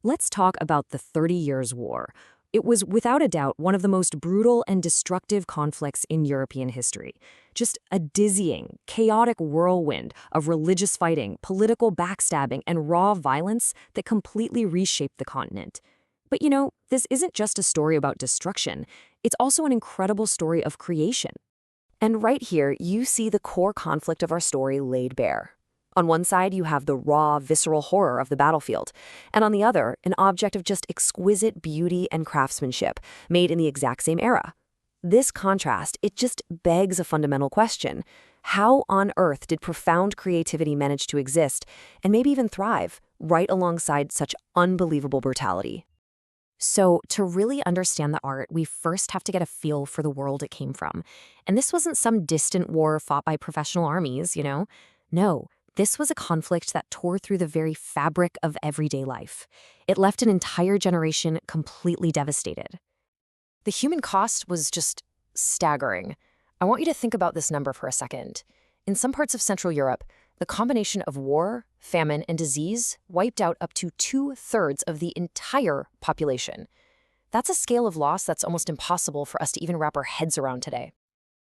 Let's talk about the 30 Years' War. It was without a doubt one of the most brutal and destructive conflicts in European history. Just a dizzying, chaotic whirlwind of religious fighting, political backstabbing, and raw violence that completely reshaped the continent. But this isn't just a story about destruction. It's also an incredible story of creation. And right here, you see the core conflict of our story laid bare. On one side, you have the raw, visceral horror of the battlefield, and on the other, an object of just exquisite beauty and craftsmanship, made in the exact same era. This contrast, it just begs a fundamental question. How on earth did profound creativity manage to exist, and maybe even thrive, right alongside such unbelievable brutality? So, to really understand the art, we first have to get a feel for the world it came from. And this wasn't some distant war fought by professional armies. No, this was a conflict that tore through the very fabric of everyday life. It left an entire generation completely devastated. The human cost was just staggering. I want you to think about this number for a second. In some parts of Central Europe, the combination of war, famine, and disease wiped out up to 2/3 of the entire population. That's a scale of loss that's almost impossible for us to even wrap our heads around today.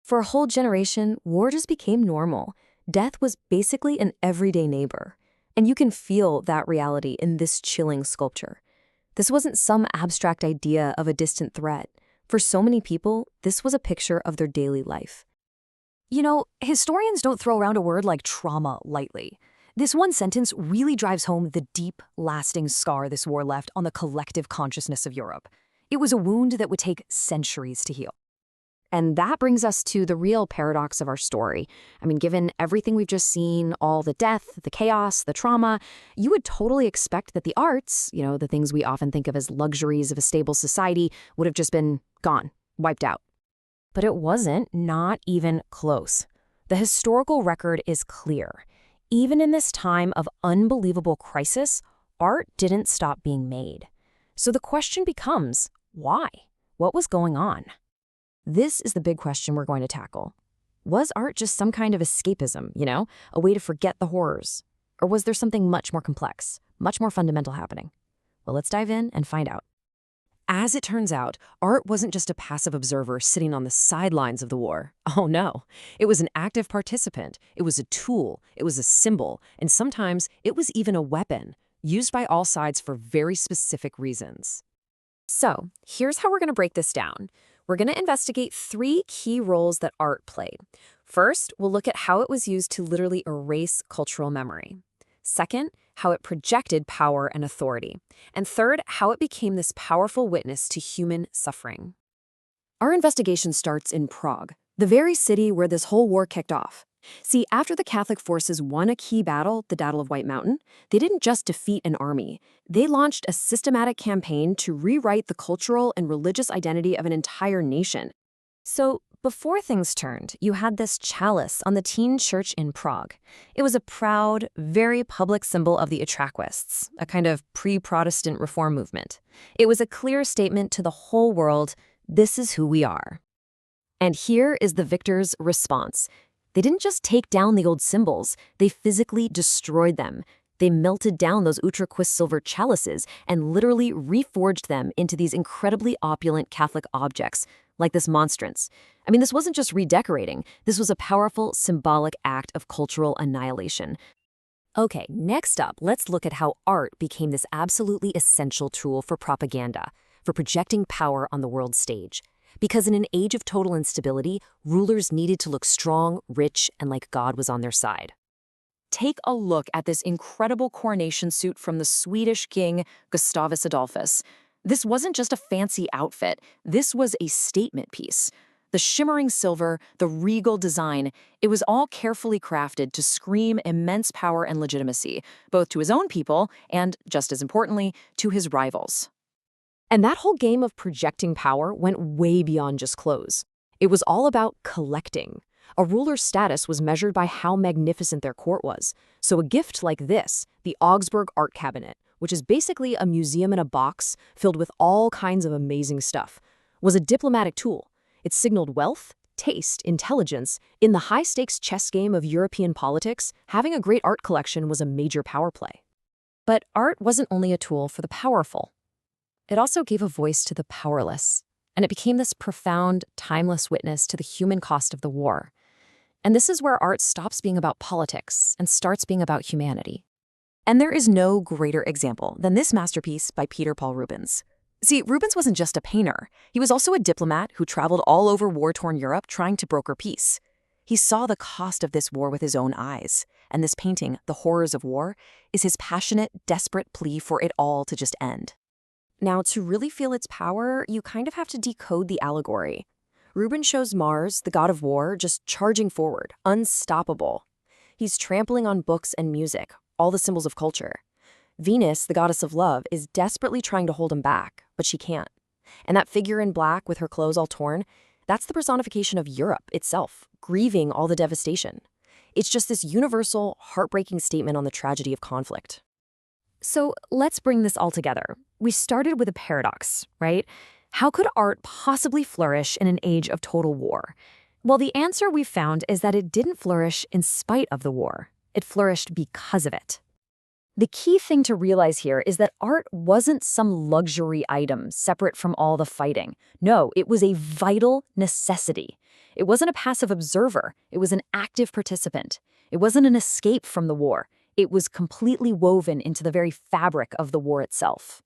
For a whole generation, war just became normal. Death was basically an everyday neighbor. And you can feel that reality in this chilling sculpture. This wasn't some abstract idea of a distant threat. For so many people, this was a picture of their daily life. Historians don't throw around a word like trauma lightly. This one sentence really drives home the deep, lasting scar this war left on the collective consciousness of Europe. It was a wound that would take centuries to heal. And that brings us to the real paradox of our story. Given everything we've just seen, all the death, the chaos, the trauma, you would totally expect that the arts, the things we often think of as luxuries of a stable society, would have just been gone, wiped out. But it wasn't, not even close. The historical record is clear. Even in this time of unbelievable crisis, art didn't stop being made. So the question becomes, why? What was going on? This is the big question we're going to tackle. Was art just some kind of escapism, a way to forget the horrors? Or was there something much more complex, much more fundamental happening? Well, let's dive in and find out. As it turns out, art wasn't just a passive observer sitting on the sidelines of the war. Oh no, it was an active participant. It was a tool, it was a symbol, and sometimes it was even a weapon, used by all sides for very specific reasons. So, here's how we're going to break this down. We're going to investigate 3 key roles that art played. First, we'll look at how it was used to literally erase cultural memory. Second, how it projected power and authority. And third, how it became this powerful witness to human suffering. Our investigation starts in Prague, the very city where this whole war kicked off. See, after the Catholic forces won a key battle, the Battle of White Mountain, they didn't just defeat an army. They launched a systematic campaign to rewrite the cultural and religious identity of an entire nation. So, before things turned, you had this chalice on the teen church in Prague. It was a proud, very public symbol of the Utraquists, a kind of pre-Protestant reform movement. It was a clear statement to the whole world, this is who we are. And here is the victors' response. They didn't just take down the old symbols, they physically destroyed them. They melted down those Utraquist silver chalices and literally reforged them into these incredibly opulent Catholic objects, like this monstrance. This wasn't just redecorating. This was a powerful, symbolic act of cultural annihilation. Okay, next up, let's look at how art became this absolutely essential tool for propaganda, for projecting power on the world stage. Because in an age of total instability, rulers needed to look strong, rich, and like God was on their side. Take a look at this incredible coronation suit from the Swedish king, Gustavus Adolphus. This wasn't just a fancy outfit. This was a statement piece. The shimmering silver, the regal design, it was all carefully crafted to scream immense power and legitimacy, both to his own people and, just as importantly, to his rivals. And that whole game of projecting power went way beyond just clothes. It was all about collecting. A ruler's status was measured by how magnificent their court was. So a gift like this, the Augsburg Art Cabinet, which is basically a museum in a box filled with all kinds of amazing stuff, was a diplomatic tool. It signaled wealth, taste, intelligence. In the high-stakes chess game of European politics, having a great art collection was a major power play. But art wasn't only a tool for the powerful. It also gave a voice to the powerless, and it became this profound, timeless witness to the human cost of the war. And this is where art stops being about politics and starts being about humanity. And there is no greater example than this masterpiece by Peter Paul Rubens. See, Rubens wasn't just a painter. He was also a diplomat who traveled all over war-torn Europe trying to broker peace. He saw the cost of this war with his own eyes, and this painting, The Horrors of War, is his passionate, desperate plea for it all to just end. Now, to really feel its power, you kind of have to decode the allegory. Rubens shows Mars, the god of war, just charging forward, unstoppable. He's trampling on books and music, all the symbols of culture. Venus, the goddess of love, is desperately trying to hold him back, but she can't. And that figure in black with her clothes all torn, that's the personification of Europe itself, grieving all the devastation. It's just this universal, heartbreaking statement on the tragedy of conflict. So let's bring this all together. We started with a paradox, right? How could art possibly flourish in an age of total war? Well, the answer we found is that it didn't flourish in spite of the war. It flourished because of it. The key thing to realize here is that art wasn't some luxury item separate from all the fighting. No, it was a vital necessity. It wasn't a passive observer. It was an active participant. It wasn't an escape from the war. It was completely woven into the very fabric of the war itself.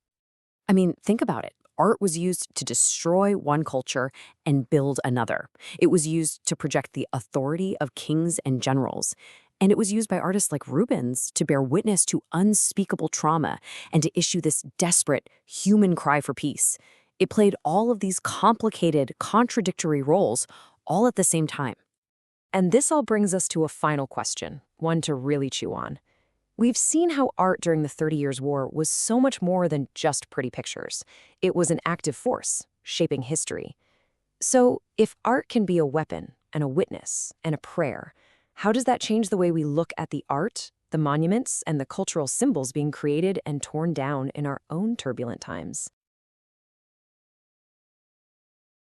I mean, think about it. Art was used to destroy one culture and build another. It was used to project the authority of kings and generals. And it was used by artists like Rubens to bear witness to unspeakable trauma and to issue this desperate human cry for peace. It played all of these complicated, contradictory roles all at the same time. And this all brings us to a final question, one to really chew on. We've seen how art during the 30 Years' War was so much more than just pretty pictures. It was an active force, shaping history. So, if art can be a weapon and a witness and a prayer, how does that change the way we look at the art, the monuments, and the cultural symbols being created and torn down in our own turbulent times?